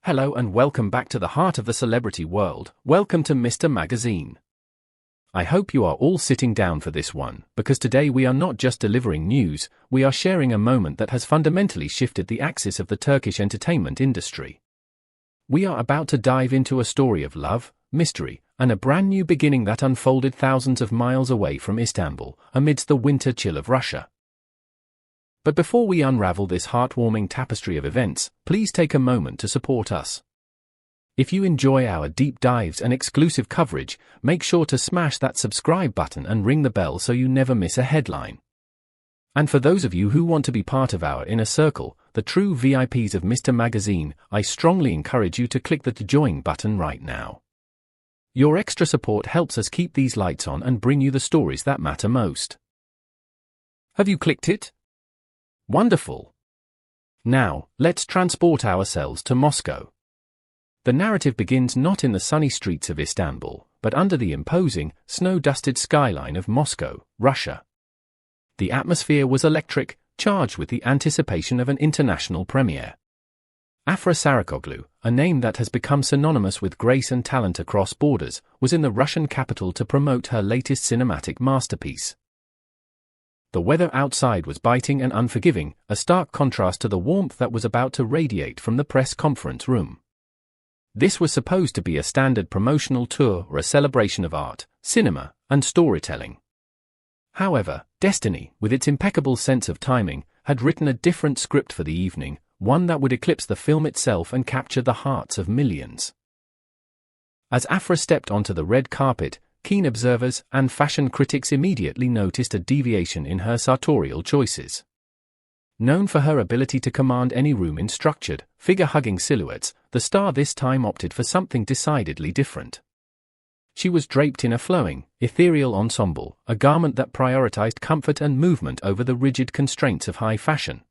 Hello and welcome back to the heart of the celebrity world. Welcome to Mr. Magazine. I hope you are all sitting down for this one, because today we are not just delivering news, we are sharing a moment that has fundamentally shifted the axis of the Turkish entertainment industry. We are about to dive into a story of love, mystery, and a brand new beginning that unfolded thousands of miles away from Istanbul, amidst the winter chill of Russia. But before we unravel this heartwarming tapestry of events, please take a moment to support us. If you enjoy our deep dives and exclusive coverage, make sure to smash that subscribe button and ring the bell so you never miss a headline. And for those of you who want to be part of our inner circle, the true VIPs of Mr. Magazine, I strongly encourage you to click the join button right now. Your extra support helps us keep these lights on and bring you the stories that matter most. Have you clicked it? Wonderful. Now, let's transport ourselves to Moscow. The narrative begins not in the sunny streets of Istanbul, but under the imposing, snow-dusted skyline of Moscow, Russia. The atmosphere was electric, charged with the anticipation of an international premiere. Afra Saraçoğlu, a name that has become synonymous with grace and talent across borders, was in the Russian capital to promote her latest cinematic masterpiece. The weather outside was biting and unforgiving, a stark contrast to the warmth that was about to radiate from the press conference room. This was supposed to be a standard promotional tour or a celebration of art, cinema, and storytelling. However, destiny, with its impeccable sense of timing, had written a different script for the evening, one that would eclipse the film itself and capture the hearts of millions. As Afra stepped onto the red carpet, keen observers and fashion critics immediately noticed a deviation in her sartorial choices. Known for her ability to command any room in structured, figure-hugging silhouettes, the star this time opted for something decidedly different. She was draped in a flowing, ethereal ensemble, a garment that prioritized comfort and movement over the rigid constraints of high fashion.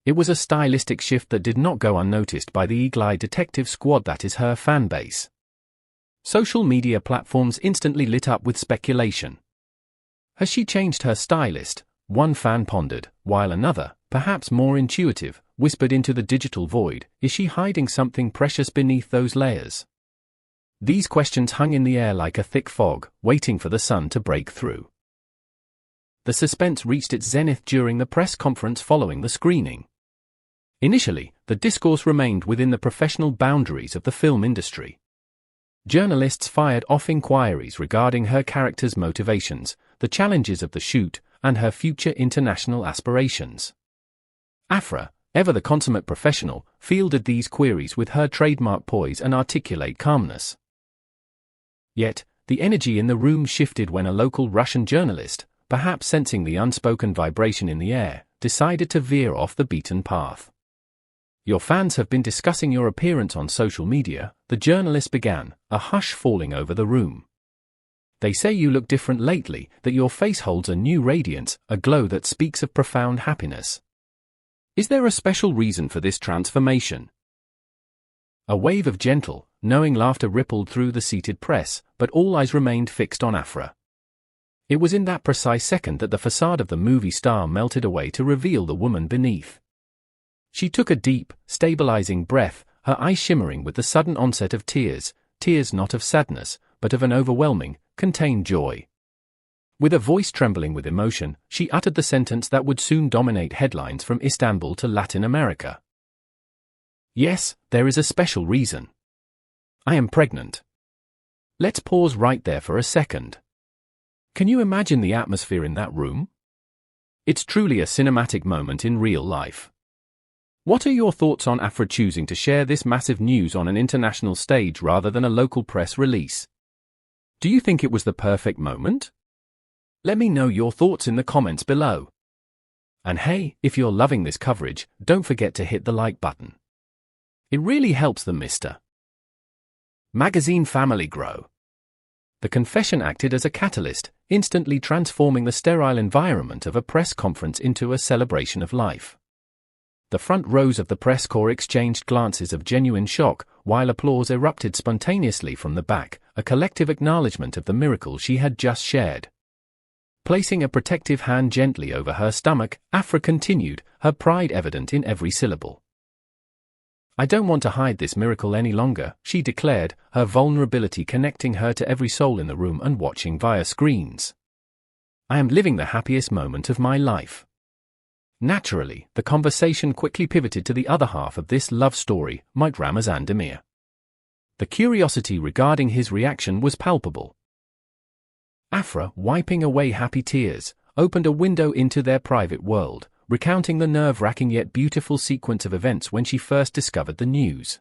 It was a stylistic shift that did not go unnoticed by the eagle-eyed detective squad that is her fan base. Social media platforms instantly lit up with speculation. Has she changed her stylist? One fan pondered, while another, perhaps more intuitive, whispered into the digital void, is she hiding something precious beneath those layers? These questions hung in the air like a thick fog, waiting for the sun to break through. The suspense reached its zenith during the press conference following the screening. Initially, the discourse remained within the professional boundaries of the film industry. Journalists fired off inquiries regarding her character's motivations, the challenges of the shoot, and her future international aspirations. Afra, ever the consummate professional, fielded these queries with her trademark poise and articulate calmness. Yet, the energy in the room shifted when a local Russian journalist, perhaps sensing the unspoken vibration in the air, decided to veer off the beaten path. "Your fans have been discussing your appearance on social media," the journalist began, a hush falling over the room. "They say you look different lately, that your face holds a new radiance, a glow that speaks of profound happiness. Is there a special reason for this transformation?" A wave of gentle, knowing laughter rippled through the seated press, but all eyes remained fixed on Afra. It was in that precise second that the facade of the movie star melted away to reveal the woman beneath. She took a deep, stabilizing breath, her eyes shimmering with the sudden onset of tears not of sadness, but of an overwhelming, contained joy. With a voice trembling with emotion, she uttered the sentence that would soon dominate headlines from Istanbul to Latin America. "Yes, there is a special reason. I am pregnant." Let's pause right there for a second. Can you imagine the atmosphere in that room? It's truly a cinematic moment in real life. What are your thoughts on Afra choosing to share this massive news on an international stage rather than a local press release? Do you think it was the perfect moment? Let me know your thoughts in the comments below. And hey, if you're loving this coverage, don't forget to hit the like button. It really helps the Mr. Magazine family grow. The confession acted as a catalyst, instantly transforming the sterile environment of a press conference into a celebration of life. The front rows of the press corps exchanged glances of genuine shock, while applause erupted spontaneously from the back, a collective acknowledgement of the miracle she had just shared. Placing a protective hand gently over her stomach, Afra continued, her pride evident in every syllable. I don't want to hide this miracle any longer, she declared, her vulnerability connecting her to every soul in the room and watching via screens. I am living the happiest moment of my life. Naturally, the conversation quickly pivoted to the other half of this love story, Mike Ramazan Demir. The curiosity regarding his reaction was palpable. Afra, wiping away happy tears, opened a window into their private world, recounting the nerve-wracking yet beautiful sequence of events when she first discovered the news.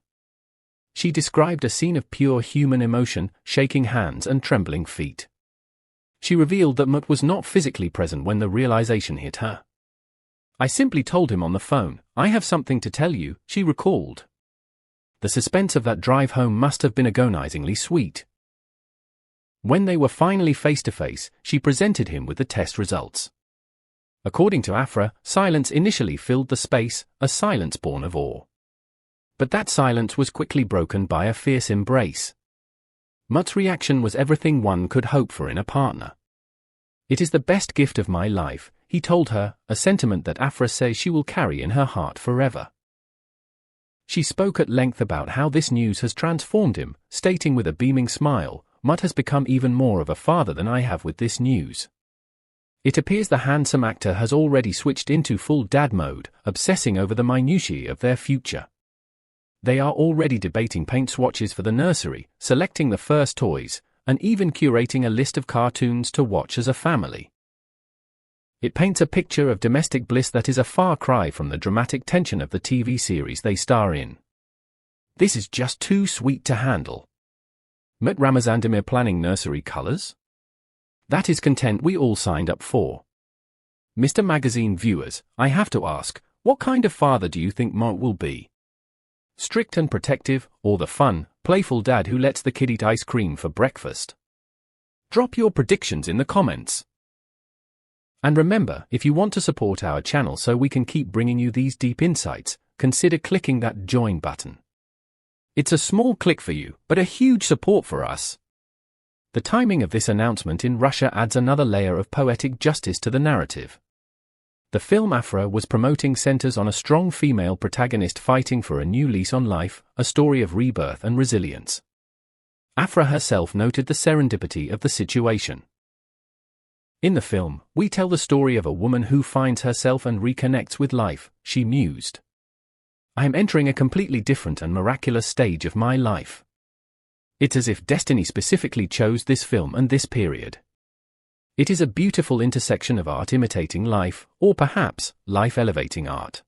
She described a scene of pure human emotion, shaking hands and trembling feet. She revealed that Mut was not physically present when the realization hit her. I simply told him on the phone, "I have something to tell you," she recalled. The suspense of that drive home must have been agonizingly sweet. When they were finally face to face, she presented him with the test results. According to Afra, silence initially filled the space, a silence born of awe. But that silence was quickly broken by a fierce embrace. Mut's reaction was everything one could hope for in a partner. "It is the best gift of my life," he told her, a sentiment that Afra says she will carry in her heart forever. She spoke at length about how this news has transformed him, stating with a beaming smile, "Mut has become even more of a father than I have with this news." It appears the handsome actor has already switched into full dad mode, obsessing over the minutiae of their future. They are already debating paint swatches for the nursery, selecting the first toys, and even curating a list of cartoons to watch as a family. It paints a picture of domestic bliss that is a far cry from the dramatic tension of the TV series they star in. This is just too sweet to handle. Met Ramazan Demir planning nursery colors? That is content we all signed up for. Mr. Magazine viewers, I have to ask, what kind of father do you think Mont will be? Strict and protective, or the fun, playful dad who lets the kid eat ice cream for breakfast? Drop your predictions in the comments. And remember, if you want to support our channel so we can keep bringing you these deep insights, consider clicking that join button. It's a small click for you, but a huge support for us. The timing of this announcement in Russia adds another layer of poetic justice to the narrative. The film Afra was promoting centers on a strong female protagonist fighting for a new lease on life, a story of rebirth and resilience. Afra herself noted the serendipity of the situation. In the film, we tell the story of a woman who finds herself and reconnects with life, she mused. I am entering a completely different and miraculous stage of my life. It's as if destiny specifically chose this film and this period. It is a beautiful intersection of art imitating life, or perhaps, life elevating art.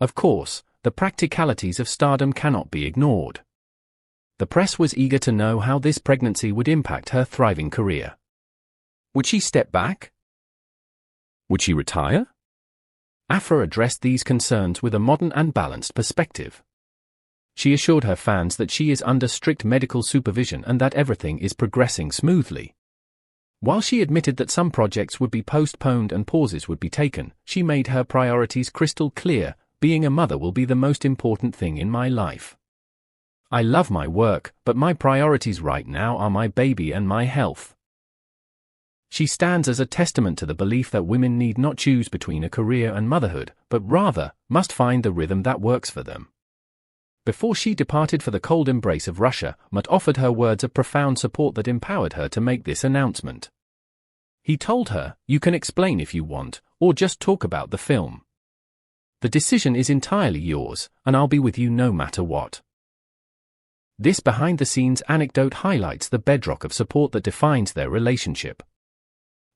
Of course, the practicalities of stardom cannot be ignored. The press was eager to know how this pregnancy would impact her thriving career. Would she step back? Would she retire? Afra addressed these concerns with a modern and balanced perspective. She assured her fans that she is under strict medical supervision and that everything is progressing smoothly. While she admitted that some projects would be postponed and pauses would be taken, she made her priorities crystal clear. Being a mother will be the most important thing in my life. I love my work, but my priorities right now are my baby and my health. She stands as a testament to the belief that women need not choose between a career and motherhood, but rather, must find the rhythm that works for them. Before she departed for the cold embrace of Russia, Mut offered her words of profound support that empowered her to make this announcement. He told her, "You can explain if you want, or just talk about the film. The decision is entirely yours, and I'll be with you no matter what." This behind-the-scenes anecdote highlights the bedrock of support that defines their relationship.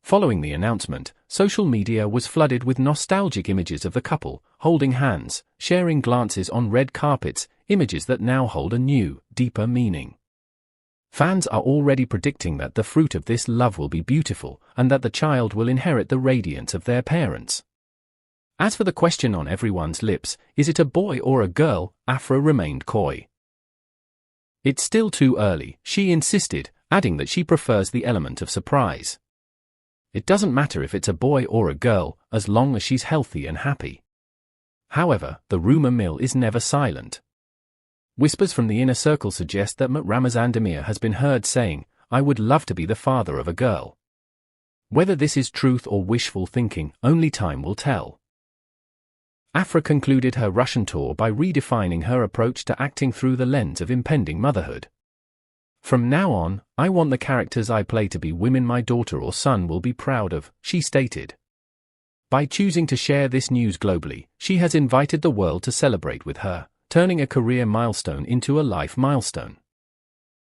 Following the announcement, social media was flooded with nostalgic images of the couple, holding hands, sharing glances on red carpets, images that now hold a new, deeper meaning. Fans are already predicting that the fruit of this love will be beautiful, and that the child will inherit the radiance of their parents. As for the question on everyone's lips, is it a boy or a girl, Afra remained coy. It's still too early, she insisted, adding that she prefers the element of surprise. It doesn't matter if it's a boy or a girl, as long as she's healthy and happy. However, the rumor mill is never silent. Whispers from the inner circle suggest that Ramazan Demir has been heard saying, "I would love to be the father of a girl." Whether this is truth or wishful thinking, only time will tell. Afra concluded her Russian tour by redefining her approach to acting through the lens of impending motherhood. "From now on, I want the characters I play to be women my daughter or son will be proud of," she stated. By choosing to share this news globally, she has invited the world to celebrate with her, turning a career milestone into a life milestone.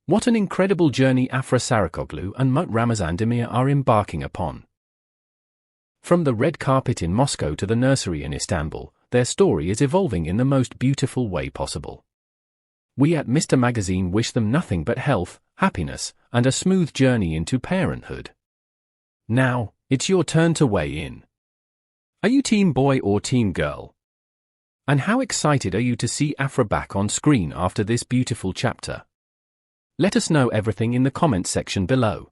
What an incredible journey Afra Saraçoğlu and Ramazan Demir are embarking upon. From the red carpet in Moscow to the nursery in Istanbul, their story is evolving in the most beautiful way possible. We at Mr. Magazine wish them nothing but health, happiness, and a smooth journey into parenthood. Now, it's your turn to weigh in. Are you team boy or team girl? And how excited are you to see Afra back on screen after this beautiful chapter? Let us know everything in the comments section below.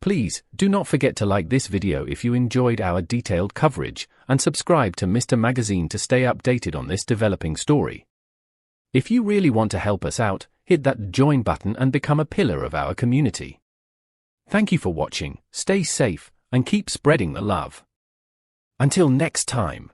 Please, do not forget to like this video if you enjoyed our detailed coverage, and subscribe to Mr. Magazine to stay updated on this developing story. If you really want to help us out, hit that join button and become a pillar of our community. Thank you for watching, stay safe, and keep spreading the love. Until next time.